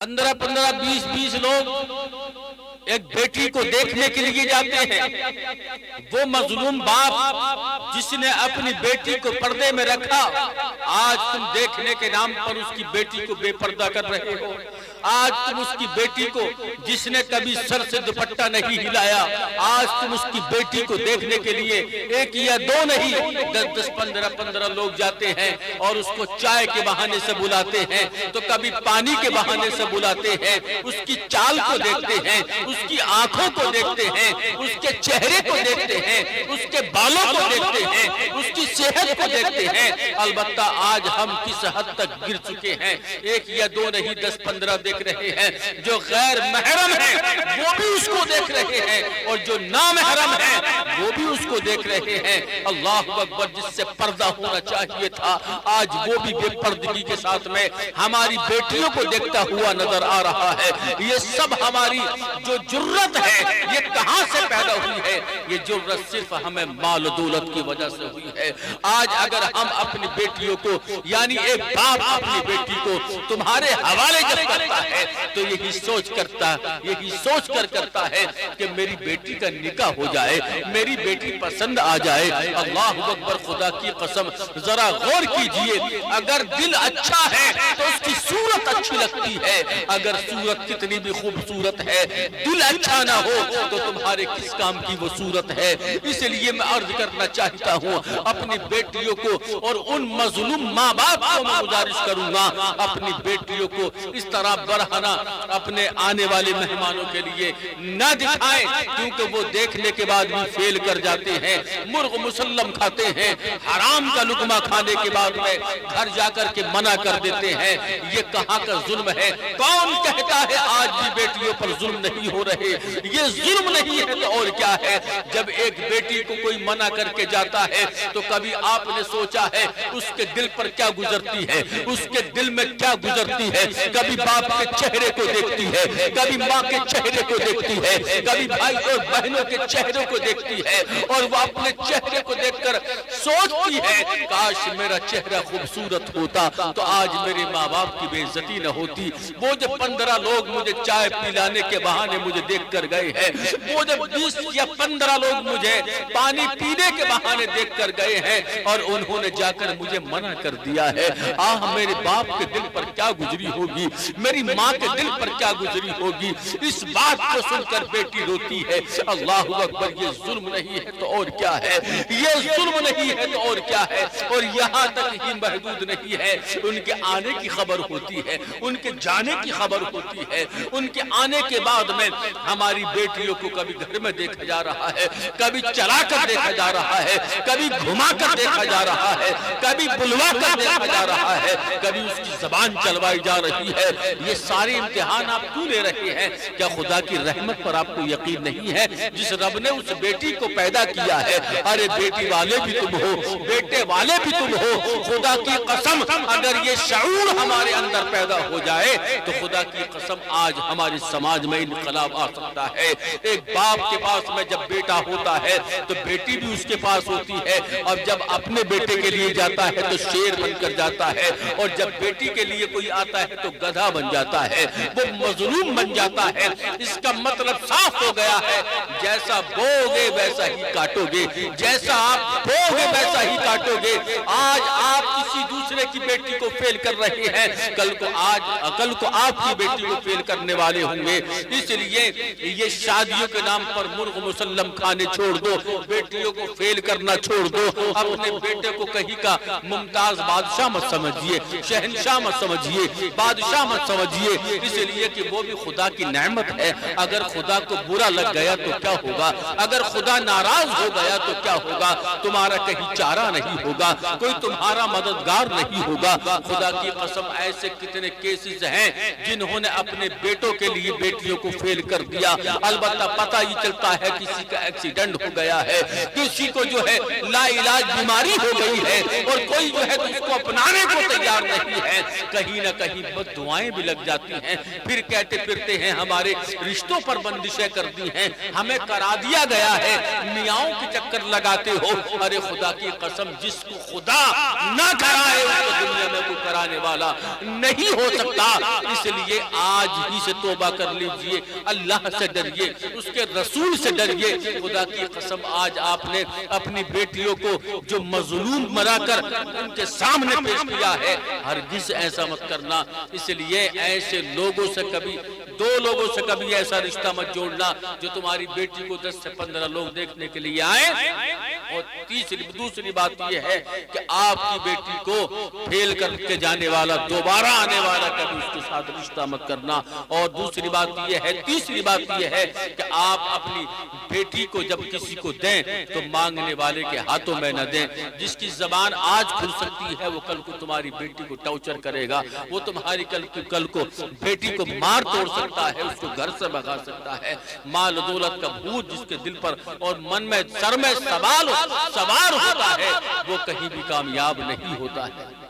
15 15 20 20 लोग एक बेटी को देखने के लिए जाते हैं। वो मजलूम बाप जिसने अपनी बेटी को पर्दे में रखा, आज तुम देखने के नाम पर उसकी बेटी को बेपर्दा कर रहे हो। आज तुम उसकी बेटी को, जिसने कभी सर से दुपट्टा नहीं हिलाया, आज तुम उसकी बेटी को देखने के लिए एक या दो नहीं 10 15 15 लोग जाते हैं और उसको चाय के बहाने से बुलाते हैं, तो कभी पानी के बहाने से बुलाते हैं। उसकी चाल को देखते हैं, उसकी आंखों को देखते हैं, उसके चेहरे को देखते हैं, उसके बालों को देखते हैं, उसकी सेहत को देखते हैं। अलबत्ता आज हम किस हद तक गिर चुके हैं, एक या दो नहीं 10 15 देख रहे हैं। जो गैर महरम है वो भी उसको देख रहे हैं और जो नामहरम है वो भी उसको देख रहे हैं। अल्लाह अकबर, जिससे पर्दा होना चाहिए था आज वो भी बेपर्दगी के साथ में हमारी बेटियों को देखता हुआ नजर आ रहा है। ये सब हमारी जो जुर्रत है ये कहां से पैदा हुई है? ये जुर्रत सिर्फ हमें माल दौलत की वजह से हुई है। आज अगर हम अपनी बेटियों को, यानी एक बाप अपनी बेटी को तुम्हारे हवाले जब करता है तो यही सोच कर करता है कि मेरी बेटी का निकाह हो जाए, मेरी बेटी पसंद आ जाए। अल्लाह अकबर, खुदा की कसम जरा गौर कीजिए, अगर दिल अच्छा है तो उसकी सूरत अच्छी लगती है। अगर सूरत कितनी भी खूबसूरत है, दिल अच्छा ना हो तो तुम्हारे किस काम की वो सूरत है? इसलिए मैं अर्ज करना चाहता हूँ अपनी बेटियों को और उन मजलूम माँ बाप को मैं गुजारिश करूंगा, अपनी बेटियों को इस तरह बरहना अपने आने वाले मेहमानों के लिए न दिखाएं, क्योंकि वो देखने के बाद भी फेल कर जाते हैं, मुर्ग मुसल्लम खाते हैं, हराम का लुकमा खाने के बाद में घर जाकर के मना कर देते हैं। ये कहाँ का जुल्म है? कौन कहता है आज भी बेटियों पर जुल्म नहीं हो रहे? ये जुल्म नहीं है तो और क्या है? जब एक बेटी को कोई मना करके जाता है तो कभी आपने सोचा है उसके दिल पर क्या गुजरती है, उसके दिल में क्या गुजरती है? कभी बाप के चेहरे को देखती है, कभी माँ के चेहरे को देखती है, कभी भाई और बहनों के चेहरे को देखती है और वो अपने चेहरे को देखकर सोचती है काश मेरा चेहरा खूबसूरत होता तो आज मेरे माँ बाप की बेइज्जती न होती। वो जब 15 लोग मुझे चाय पिलाने के बहाने मुझे देख कर गए हैं, वो जब 20 या 15 लोग मुझे पानी पीने के बहाने देख कर गए हैं और उन्होंने जाकर मुझे मना कर दिया है, मेरे बाप के दिल पर क्या गुजरी होगी, मेरी माँ के दिल पर क्या गुजरी होगी। इस बात को सुनकर बेटी रोती है। अल्लाह अकबर, ये जुल्म नहीं है तो और क्या है? ये जुल्म नहीं है तो और क्या है? और यहाँ तक ही महदूद नहीं है, उनके आने की खबर होती है, उनके जाने की खबर होती है। उनके आने के बाद में हमारी बेटियों को कभी घर में देखा जा रहा है, कभी चला कर देखा जा रहा है, कभी घुमा कर देखा जा रहा है, कभी बुलवा कर देखा जा रहा है, कभी उसकी जबान चलवाई जा रही है। ये सारे इम्तिहान आप क्यों ले रहे हैं? क्या खुदा की रहमत पर आपको यकीन नहीं है? जिस रब ने उस बेटी को पैदा किया है, अरे बेटी वाले भी तुम हो, बेटे वाले भी तुम हो। खुदा की कसम, अगर ये शऊर हमारे अंदर पैदा हो जाए तो खुदा की कसम आज हमारे समाज में इनकलाब आ सकता है। एक बाप के पास में जब बेटा होता है तो बेटी भी उसके पास होती है, और जब अपने बेटे के लिए जाता है तो शेर बनकर जाता है, और जब बेटी के लिए कोई आता है तो गधा बन जाता है, वो मजलूम बन जाता है। इसका मतलब साफ हो गया है, जैसा बोगे वैसा ही काटोगे, जैसा आप बोगे वैसा ही काटोगे। आज आप किसी दूसरे की बेटी को फेल कर रहे हैं, कल को आपकी बेटी को फेल करने वाले होंगे। इसलिए ये शादियों के नाम पर मुर्ग मुसल्लम खाने छोड़ दो, बेटियों को फेल करना छोड़ दो। अपने बेटे को कहीं का मुमताज बादशाह मत समझिए, शहनशाह मत समझिए, बादशाह मत समझिए, इसलिए कि वो भी खुदा की नेमत है। अगर खुदा को बुरा लग गया तो क्या होगा? अगर खुदा नाराज हो गया तो क्या होगा? तुम्हारा कहीं चारा नहीं होगा, कोई तुम्हारा मददगार नहीं होगा। खुदा की कसम, ऐसे कितने केसेस हैं जिन्होंने अपने बेटों के लिए बेटियों को फेल कर दिया। अलबत्ता पता ही चलता है किसी का एक्सीडेंट हो गया है, किसी को जो है लाइलाज बीमारी हो गई है, और कोई जो है उसको अपनाने को तैयार नहीं है। कहीं ना कहीं बद्दुआएं भी लग جاتی ہیں، پھر کہتے پھرتے ہیں ہمارے رشتوں پر بندشیں کر دی ہیں، ہمیں کرا دیا گیا ہے، میاؤں کے چکر لگاتے ہو۔ ارے خدا کی قسم، جس کو خدا نہ کرائے اس کو دنیا میں کوئی کرانے والا نہیں ہو سکتا۔ اس لیے آج ہی سے توبہ کر لیجئے، اللہ سے ڈریے، اس کے رسول سے ڈریے۔ خدا کی قسم آج آپ نے اپنی بیٹیوں کو جو مظلوم مرا کر ان کے سامنے پیش کیا ہے، ہرگز ایسا مت کرنا۔ اس لیے ایسے لوگوں سے کبھی، دو لوگوں سے کبھی ایسا رشتہ مت جوڑنا جو تمہاری بیٹی کو 10 سے 15 لوگ دیکھنے کے لیے آئیں۔ اور دوسری بات یہ ہے کہ آپ کی بیٹی کو پھیل کر کے جانے والا، دوبارہ آنے والا کبھی اس کے ساتھ رشتہ مت کرنا۔ اور تیسری بات یہ ہے کہ آپ اپنی بیٹی کو جب کسی کو دیں تو مانگنے والے کے ہاتھوں میں نہ دیں۔ جس کی زبان آج کھل سکتی ہے وہ کل کو تمہاری بیٹی کو ٹارچر کرے گا، وہ تمہاری کل کو بیٹی کو مار توڑ سکتا ہے، اس کو گھر سے بھگا سکتا ہے۔ مال و دولت کا بھوت جس کے دل پر اور من میں سر میں سوار ہوتا ہے وہ کہیں بھی کامیاب نہیں ہوتا ہے۔